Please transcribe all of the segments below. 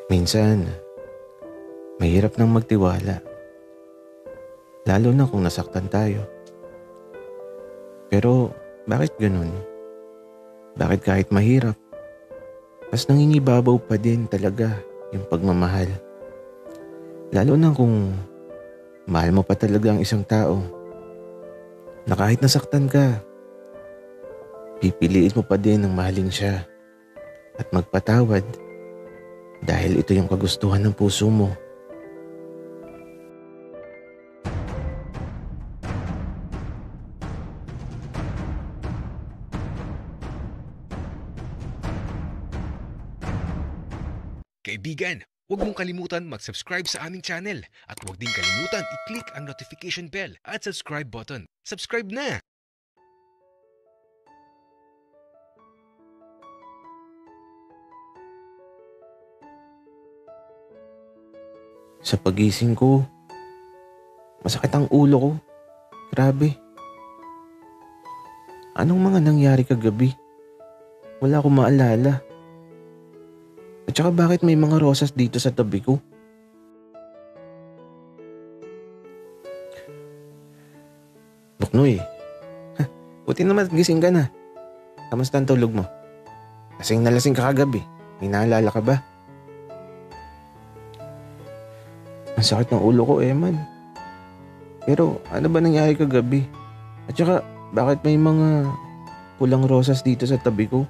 Minsan, mahirap nang magtiwala. Lalo na kung nasaktan tayo. Pero bakit ganun? Bakit kahit mahirap, mas nangingibabaw pa din talaga yung pagmamahal? Lalo na kung mahal mo pa talaga ang isang tao na kahit nasaktan ka, pipiliin mo pa din ang mahalin siya at magpatawad dahil ito yung kagustuhan ng puso mo. Kaibigan, huwag mong kalimutan mag-subscribe sa aming channel at huwag din kalimutan i-click ang notification bell at subscribe button. Subscribe na! Sa pagising ko, masakit ang ulo ko. Grabe. Anong mga nangyari kagabi? Wala akong maalala. At saka bakit may mga rosas dito sa tabi ko? Buknoy, buti naman gising ka na. Kamusta ang tulog mo? Lasing na lasing ka kagabi. May naalala ka ba? Ang sakit ng ulo ko, Eman. Pero ano ba nangyari kagabi? At saka bakit may mga pulang rosas dito sa tabi ko?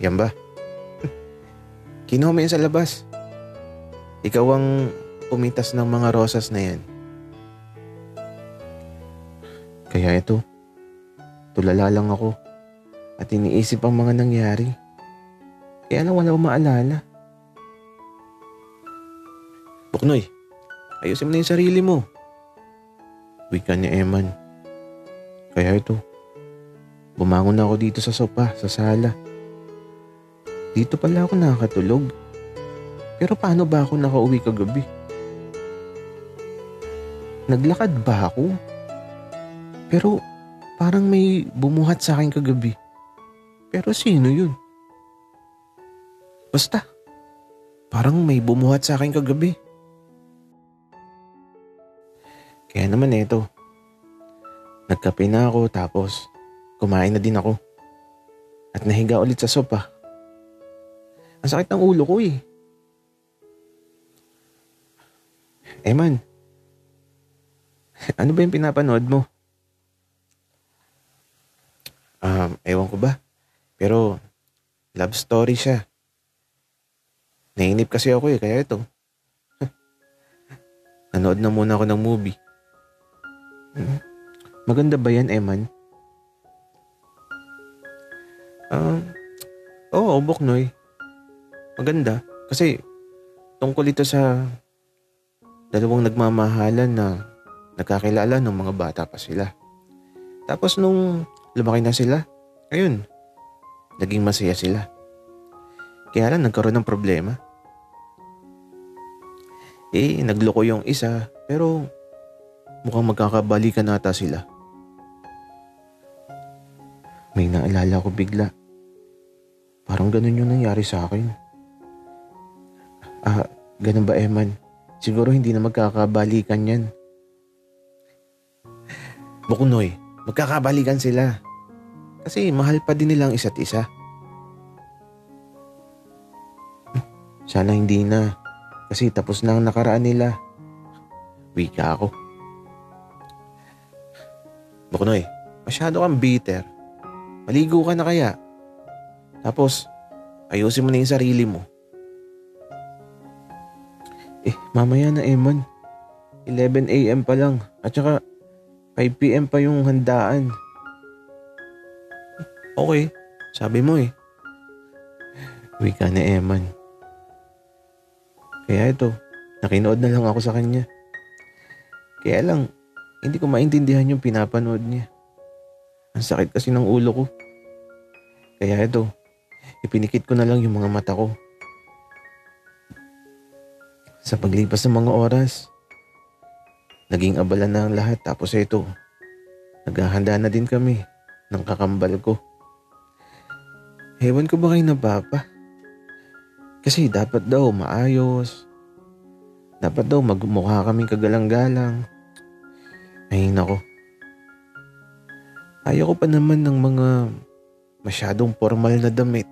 Yan ba? Kinuha mo yun sa labas. Ikaw ang pumitas ng mga rosas na yan. Kaya ito, tulala lang ako at iniisip ang mga nangyari. Kaya lang wala akong maalala. Buknoy, ayusin mo na yung sarili mo. Wika ni Eman. Kaya ito, bumangon na ako dito sa sopa, sa sala. Dito pala ako nakakatulog. Pero paano ba ako nakauwi kagabi? Naglakad ba ako? Pero parang may bumuhat sa akin kagabi. Pero sino yun? Basta, parang may bumuhat sa akin kagabi. Kaya naman eto, nagkape na ako tapos kumain na din ako. At nahiga ulit sa sopa. Ang sakit ng ulo ko eh. Eman, ano ba yung pinapanood mo? Ewan ko ba? Pero love story siya. Nainip kasi ako eh, kaya ito. Nanood na muna ako ng movie. Maganda ba yan, Eman? Oo, Buknoy. Maganda. Kasi tungkol ito sa dalawang nagmamahalan na nagkakilala nung mga bata pa sila. Tapos nung lumaki na sila, ayun, naging masaya sila. Kaya lang nagkaroon ng problema. Nagloko yung isa, pero mukhang magkakabalikan nata sila. May naalala ko bigla. Parang ganun yung nangyari sa akin. Ganun ba, Eman? Siguro hindi na magkakabalikan yan. Buknoy, magkakabalikan sila. Kasi mahal pa din nilang isa't isa. Sana hindi na. Kasi tapos na ang nakaraan nila. Wika ako. Buknoy, masyado kang bitter. Maligo ka na kaya. Tapos, ayusin mo na yung sarili mo. Mamaya na, Eman. 11 AM pa lang. At saka 5 PM pa yung handaan. Okay, sabi mo eh. Wika na, Eman. Kaya ito, nakinood na lang ako sa kanya. Kaya lang, hindi ko maintindihan yung pinapanood niya. Ang sakit kasi ng ulo ko. Kaya ito, ipinikit ko na lang yung mga mata ko. Sa paglipas ng mga oras, naging abala na ang lahat. Tapos ito, naghahanda na din kami ng kakambal ko. Ewan ko ba kayo na papa? Kasi dapat daw maayos. Dapat daw magmukha kaming kagalang-galang. Ay nako, ayaw ko pa naman ng mga masyadong formal na damit.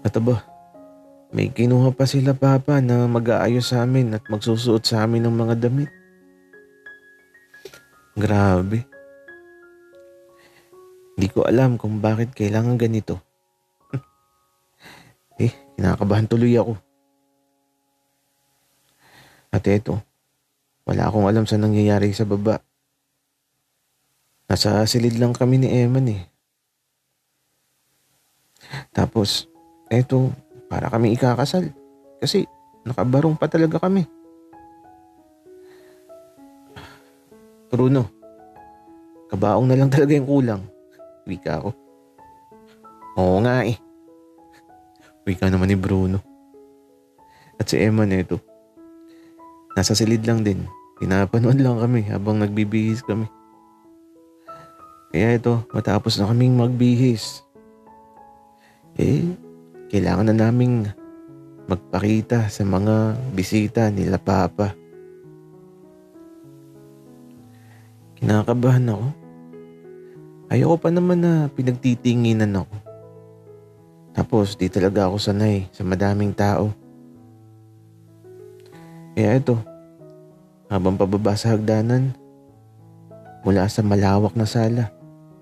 At aba, may kinuha pa sila papa na mag-aayos sa amin at magsusuot sa amin ng mga damit. Grabe. Hindi ko alam kung bakit kailangan ganito. Kinakabahan tuloy ako. At eto, wala akong alam sa nangyayari sa baba. Nasa silid lang kami ni Eman eh. Tapos, eto, para kami ikakasal. Kasi nakabarong pa talaga kami. Bruno, kabaong na lang talaga yung kulang. Wika ako. Oo nga eh. Wika naman ni Bruno. At si Eman eto, nasa silid lang din. Pinapanood lang kami habang nagbibihis kami. Kaya ito, matapos na kaming magbihis, kailangan na naming magpakita sa mga bisita nila Papa. Kinakabahan ako. Ayoko pa naman na pinagtitinginan ako. Tapos di talaga ako sanay sa madaming tao. Kaya ito, habang pababa sa hagdanan, mula sa malawak na sala,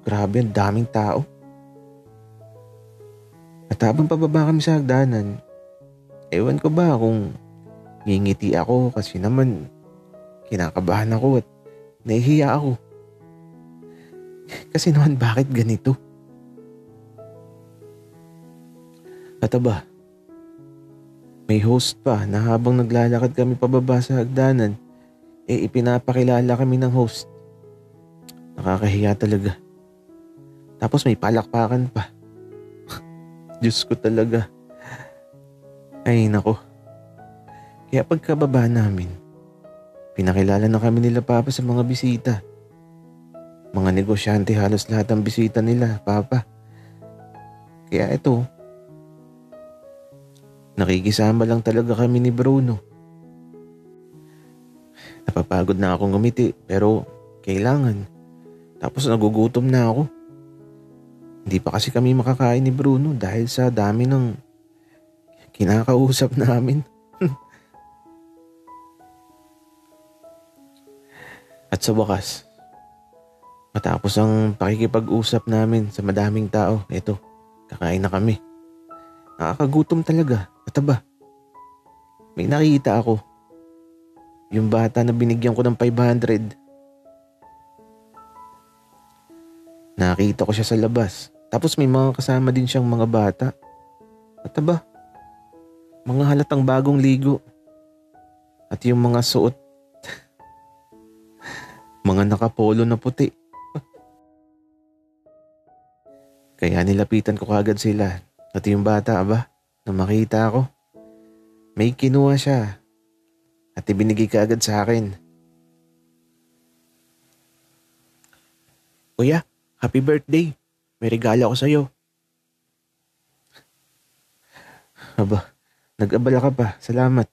grabe ang daming tao. At habang pababa kami sa hagdanan, ewan ko ba kung ngingiti ako kasi naman kinakabahan ako at nahihiya ako. Kasi naman bakit ganito? At aba, may host pa na habang naglalakad kami pababa sa hagdanan, ipinapakilala kami ng host. Nakakahiya talaga. Tapos may palakpakan pa. Diyos ko talaga. Ay nako. Kaya pagkababa namin, pinakilala na kami nila Papa sa mga bisita. Mga negosyante halos lahat ang bisita nila, Papa. Kaya ito, nakikisama lang talaga kami ni Bruno. Napapagod na akong ngumiti pero kailangan. Tapos nagugutom na ako. Hindi pa kasi kami makakain ni Bruno dahil sa dami ng kinakausap namin. At sa wakas, matapos ang pakikipag-usap namin sa madaming tao, eto, kakain na kami. Nakakagutom talaga. At aba, may nakita ako. Yung bata na binigyan ko ng 500. Nakita ko siya sa labas. Tapos may mga kasama din siyang mga bata. At aba, mga halatang bagong ligo. At yung mga suot, mga nakapolo na puti. Kaya nilapitan ko kagad sila. At yung bata, aba, na makita ko, may kinuha siya at ibinigay kaagad sa akin. Kuya, happy birthday. May regalo ako sa'yo. Aba, nag-abala ka pa. Salamat.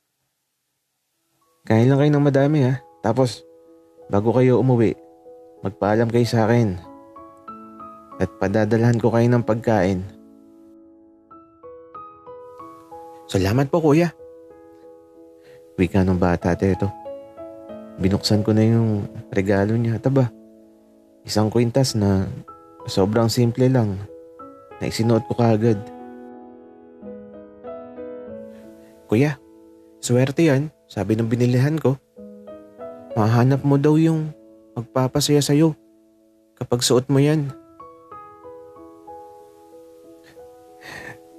Kain lang kayo ng madami ha. Tapos, bago kayo umuwi, magpaalam kayo sa akin. At padadalhan ko kayo ng pagkain. Salamat po kuya. Wika ng bata ito. Binuksan ko na yung regalo niya. Taba, isang kwintas na sobrang simple lang na isinuot ko kaagad. Kuya, swerte yan. Sabi ng binilihan ko. Mahanap mo daw yung magpapasaya sa'yo kapag suot mo yan.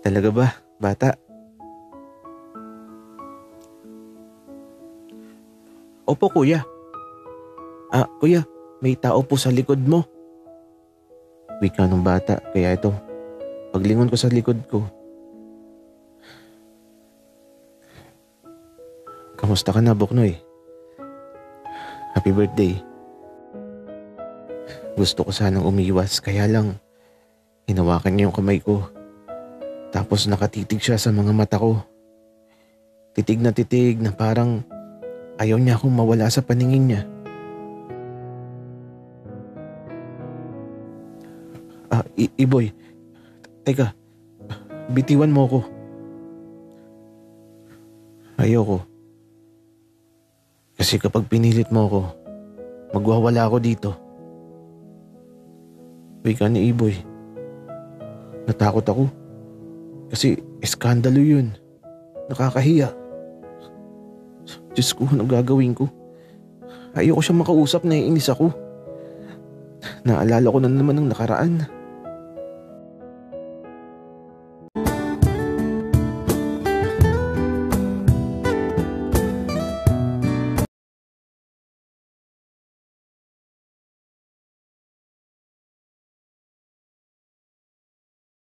Talaga ba, bata? Opo kuya. Kuya, may tao po sa likod mo. Wika ng bata, kaya ito, paglingon ko sa likod ko. Kamusta ka na, Boknoy? Happy birthday. Gusto ko sanang umiwas, kaya lang hinawakan niya yung kamay ko Tapos nakatitig siya sa mga mata ko. Titig na parang ayaw niya akong mawala sa paningin niya. Iboy, teka, bitiwan mo ko. Ayoko. Kasi kapag pinilit mo ako, magwawala ako dito. Wika ni Iboy. Natakot ako. Kasi eskandalo yun. Nakakahiya. Diyos ko, anong gagawin ko? Ayoko siya makausap, naiinis ako. Naalala ko na naman ng nakaraan.